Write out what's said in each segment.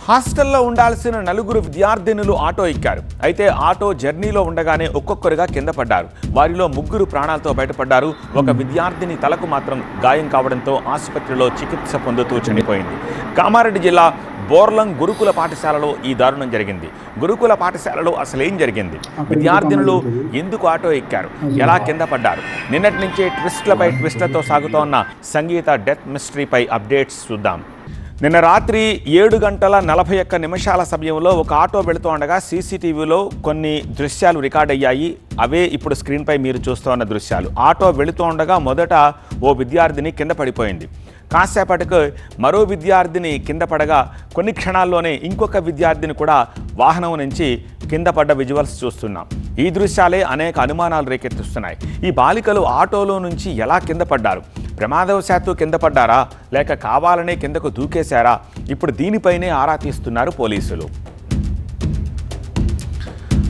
హాస్టల్లో ఉండాల్సిన నలుగురు విద్యార్థినులు ఆటో ఎక్కారు. అయితే ఆటో జర్నీలో ఉండగానే ఒక్కొక్కరుగా కింద పడ్డారు. వారిలో ముగ్గురు ప్రాణాలతో బయటపడ్డారు. ఒక విద్యార్థిని తలకు మాత్రం గాయం కావడంతో ఆసుపత్రిలో చికిత్స పొందుతూ చనిపోయింది. కామారెడ్డి జిల్లా బోర్లం గురుకుల పాఠశాలలో ఈ దారుణం జరిగింది. గురుకుల పాఠశాలలో అసలేం జరిగింది? విద్యార్థినులు ఎందుకు ఆటో ఎక్కారు? ఎలా కింద పడ్డారు? నిన్నటి నుంచే ట్విస్ట్లపై ట్విస్ట్లతో సాగుతోన్న సంగీత డెత్ మిస్టరీపై అప్డేట్స్ చూద్దాం. నిన్న రాత్రి 7:41 సమయంలో ఒక ఆటో వెళుతుండగా సీసీటీవీలో కొన్ని దృశ్యాలు రికార్డ్ అయ్యాయి. అవే ఇప్పుడు స్క్రీన్పై మీరు చూస్తున్న దృశ్యాలు. ఆటో వెళుతుండగా మొదట ఓ విద్యార్థిని కింద పడిపోయింది. కాసేపటికి మరో విద్యార్థిని కింద పడగా కొన్ని క్షణాల్లోనే ఇంకొక విద్యార్థిని కూడా వాహనం నుంచి కింద పడ్డ విజువల్స్ చూస్తున్నాం. ఈ దృశ్యాలే అనేక అనుమానాలు రేకెత్తిస్తున్నాయి. ఈ బాలికలు ఆటోలో నుంచి ఎలా కింద పడ్డారు? ప్రమాదవశాత్తు కింద పడ్డారా, లేక కావాలనే కిందకు దూకేశారా? ఇప్పుడు దీనిపైనే ఆరా తీస్తున్నారు పోలీసులు.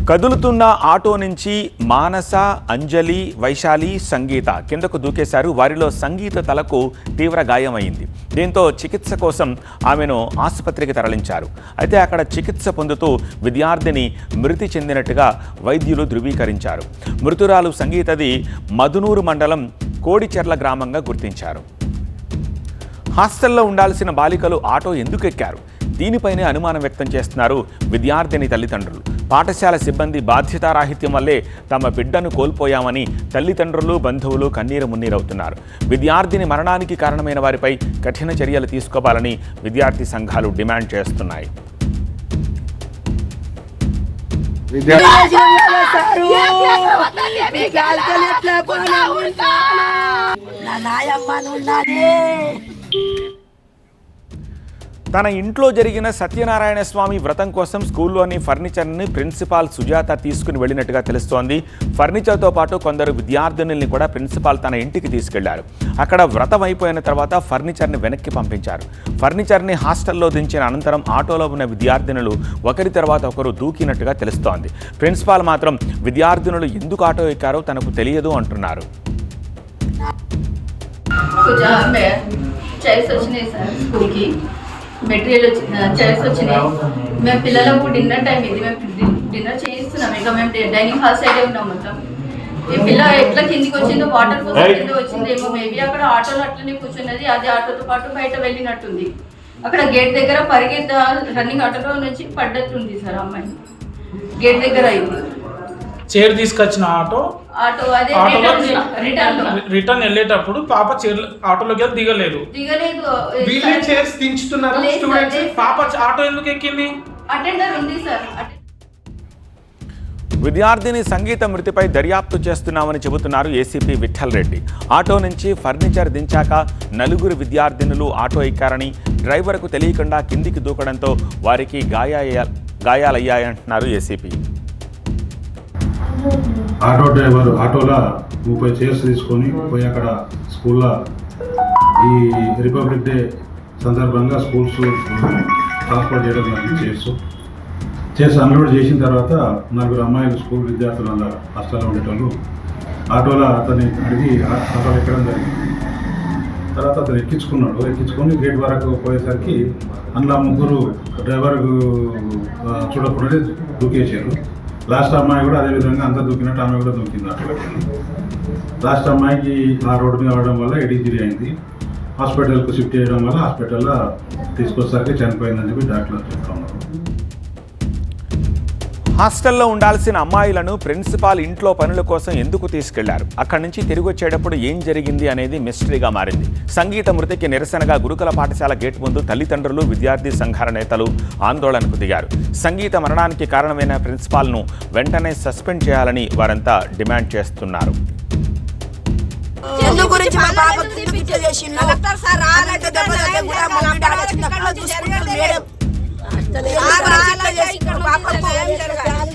కదులుతున్న ఆటో నుంచి మానస, అంజలి, వైశాలి, సంగీత కిందకు దూకేశారు. వారిలో సంగీత తలకు తీవ్ర గాయమైంది. దీంతో చికిత్స కోసం ఆమెను ఆసుపత్రికి తరలించారు. అయితే అక్కడ చికిత్స పొందుతూ విద్యార్థిని మృతి చెందినట్టుగా వైద్యులు ధృవీకరించారు. మృతురాలు సంగీతది మధునూరు మండలం కోడిచెర్ల గ్రామంగా గుర్తించారు. హాస్టల్లో ఉండాల్సిన బాలికలు ఆటో ఎందుకు ఎక్కారు? దీనిపైనే అనుమానం వ్యక్తం చేస్తున్నారు విద్యార్థిని తల్లిదండ్రులు. పాఠశాల సిబ్బంది బాధ్యతారాహిత్యం వల్లే తమ బిడ్డను కోల్పోయామని తల్లిదండ్రులు, బంధువులు కన్నీరు మున్నీరవుతున్నారు. విద్యార్థిని మరణానికి కారణమైన వారిపై కఠిన చర్యలు తీసుకోవాలని విద్యార్థి సంఘాలు డిమాండ్ చేస్తున్నాయి. తన ఇంట్లో జరిగిన సత్యనారాయణ స్వామి వ్రతం కోసం స్కూల్లోని ఫర్నిచర్ని ప్రిన్సిపాల్ సుజాత తీసుకుని వెళ్ళినట్టుగా తెలుస్తోంది. ఫర్నిచర్తో పాటు కొందరు విద్యార్థినుల్ని కూడా ప్రిన్సిపాల్ తన ఇంటికి తీసుకెళ్లారు. అక్కడ వ్రతం అయిపోయిన తర్వాత ఫర్నిచర్ని వెనక్కి పంపించారు. ఫర్నిచర్ని హాస్టల్లో దించిన అనంతరం ఆటోలో ఉన్న విద్యార్థినులు ఒకరి తర్వాత ఒకరు దూకినట్టుగా తెలుస్తోంది. ప్రిన్సిపాల్ మాత్రం విద్యార్థినులు ఎందుకు ఆటో ఎక్కారో తనకు తెలియదు అంటున్నారు. మెటీరియల్ చైర్స్ వచ్చినాయి. మేము పిల్లలకు డిన్నర్ టైం ఇది, మేము డిన్నర్ చేయిస్తున్నాం. ఇక మేము డైనింగ్ హాల్ సైడే ఉన్నాం. మొత్తం ఈ పిల్ల ఎట్లా కిందికి వచ్చిందో, వాటర్ కోసం కింద వచ్చిందేమో. మేబీ అక్కడ ఆటోలో అట్లనే కూర్చున్నది. అది ఆటోతో పాటు బయట వెళ్ళినట్టుంది. అక్కడ గేట్ దగ్గర రన్నింగ్ ఆటోలో నుంచి పడ్డట్టుంది సార్. అమ్మాయి గేట్ దగ్గర అయింది. చైర్ తీసుకొచ్చిన ఆటో రిటర్న్ వెళ్ళేటప్పుడు పాప చైర్ ఆటోలోకి దిగలేదు. వీళ్ళే చైర్స్ దించుతున్నారు స్టూడెంట్స్. పాప ఆటో ఎందుకు ఎక్కింది? అటెండర్ ఉంది సార్. విద్యార్థిని సంగీత మృతిపై దర్యాప్తు చేస్తున్నామని చెబుతున్నారు ఏసీపీ విఠల్ రెడ్డి. ఆటో నుంచి ఫర్నిచర్ దించాక నలుగురు విద్యార్థినులు ఆటో ఎక్కారని, డ్రైవర్కు తెలియకుండా కిందికి దూకడంతో వారికి గాయాలయ్యాయంటున్నారు ఏసీపీ. ఆటో డ్రైవర్ ఆటోలో 30 చైర్స్ తీసుకొని పోయి అక్కడ స్కూల్లో ఈ రిపబ్లిక్ డే సందర్భంగా స్కూల్స్ ట్రాన్స్పోర్ట్ చేయడం చైర్స్ అన్లోడ్ చేసిన తర్వాత 4 అమ్మాయిలు స్కూల్ విద్యార్థులు అందరూ హాస్టల్లో ఉండేటోళ్ళు ఆటోలో అతన్ని అడిగి ఆటోలో ఎక్కడం జరిగింది. తర్వాత అతను ఎక్కించుకొని గేట్ వరకు పోయేసరికి అందులో ముగ్గురు డ్రైవర్ చూడకుండానే దూకేశారు. లాస్ట్ అమ్మాయి కూడా అదేవిధంగా అంతా దూకినట్టు ఆమె కూడా దూకింది అట్లకి. లాస్ట్ అమ్మాయికి ఆ రోడ్డు మీద అవడం వల్ల హెడ్ ఇంజరీ అయింది. హాస్పిటల్కు షిఫ్ట్ చేయడం వల్ల హాస్పిటల్లో తీసుకొచ్చేసరికి చనిపోయిందని చెప్పి డాక్టర్లు చెప్తున్నారు. హాస్టల్లో ఉండాల్సిన అమ్మాయిలను ప్రిన్సిపాల్ ఇంట్లో పనుల కోసం ఎందుకు తీసుకెళ్లారు? అక్కడి నుంచి తిరిగి వచ్చేటప్పుడు ఏం జరిగింది అనేది మిస్టరీగా మారింది. సంగీత మృతికి నిరసనగా గురుకుల పాఠశాల గేట్ ముందు తల్లిదండ్రులు, విద్యార్థి సంఘాల నేతలు ఆందోళనకు దిగారు. సంగీత మరణానికి కారణమైన ప్రిన్సిపాల్ను వెంటనే సస్పెండ్ చేయాలని వారంతా డిమాండ్ చేస్తున్నారు.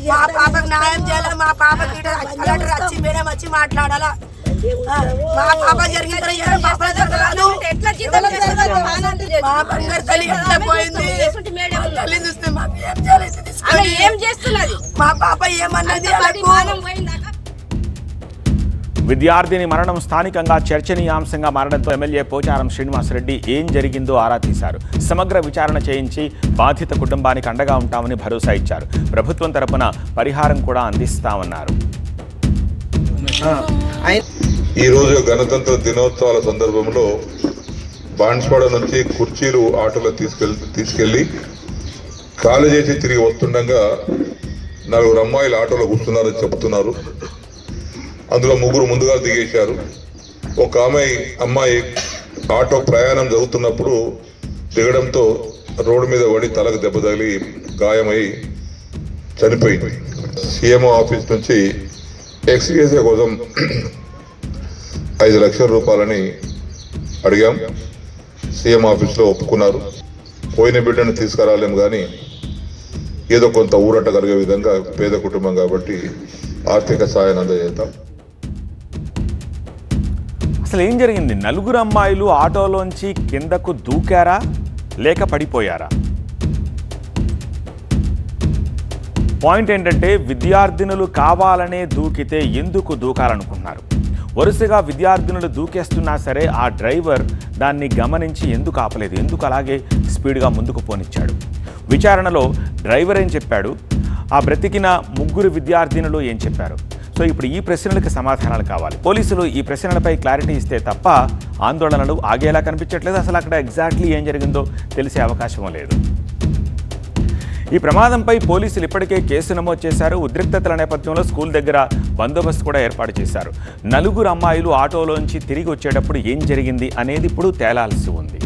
మా పాపకు న్యాయం చేయాలి. మా పాపకి వచ్చి మేడం వచ్చి మాట్లాడాలా. మా పాప జరిగిన విద్యార్థిని మరణం స్థానికంగా చర్చనీయాంశంగా మారడంతో ఎమ్మెల్యే పోచారం శ్రీనివాసరెడ్డి ఏం జరిగిందో ఆరా తీశారు. సమగ్ర విచారణ చేయించి బాధిత కుటుంబానికి అండగా ఉంటామని భరోసా ఇచ్చారు. ప్రభుత్వం తరపున పరిహారం కూడా అందిస్తామన్నారు. ఈరోజు గణతంత్ర దినోత్సవాల సందర్భంలో బాన్స్వాడ నుంచి కుర్చీలు ఆటోలో తీసుకెళ్లి ఖాళీ చేసి తిరిగి వస్తుండగా 4 అమ్మాయిలు ఆటోలో కూర్చున్నారని చెబుతున్నారు. అందులో 3 ముందుగా దిగేశారు. ఒక అమ్మాయి ఆటో ప్రయాణం జరుగుతున్నప్పుడు దిగడంతో రోడ్డు మీద పడి తలకు దెబ్బ తగిలి గాయమై చనిపోయింది. సీఎంఓ ఆఫీస్ నుంచి ఎక్స్గ్రేషియా కోసం 5 లక్షల రూపాయలని అడిగాం. సీఎం ఆఫీస్లో ఒప్పుకున్నారు. పోయిన బిడ్డను తీసుకురాలేము కానీ ఏదో కొంత ఊరట కలిగే విధంగా పేద కుటుంబం కాబట్టి ఆర్థిక సాయాన్ని అందజేద్దాం. అసలు ఏం జరిగింది? 4 అమ్మాయిలు ఆటోలోంచి కిందకు దూకారా లేక పడిపోయారా? పాయింట్ ఏంటంటే విద్యార్థినులు కావాలనే దూకితే ఎందుకు దూకాలనుకున్నారు? వరుసగా విద్యార్థినులు దూకేస్తున్నా సరే ఆ డ్రైవర్ దాన్ని గమనించి ఎందుకు ఆపలేదు? ఎందుకు అలాగే స్పీడ్గా ముందుకు పోనిచ్చాడు? విచారణలో డ్రైవర్ ఏం చెప్పాడు? ఆ బ్రతికిన 3 విద్యార్థినులు ఏం చెప్పారు? సో ఇప్పుడు ఈ ప్రశ్నలకు సమాధానాలు కావాలి. పోలీసులు ఈ ప్రశ్నలపై క్లారిటీ ఇస్తే తప్ప ఆందోళనలు ఆగేలా కనిపించట్లేదు. అసలు అక్కడ ఎగ్జాక్ట్లీ ఏం జరిగిందో తెలిసే అవకాశం లేదు. ఈ ప్రమాదంపై పోలీసులు ఇప్పటికే కేసు నమోదు చేశారు. ఉద్రిక్తతల నేపథ్యంలో స్కూల్ దగ్గర బందోబస్తు కూడా ఏర్పాటు చేశారు. 4 అమ్మాయిలు ఆటోలోంచి తిరిగి వచ్చేటప్పుడు ఏం జరిగింది అనేది ఇప్పుడు తేలాల్సి ఉంది.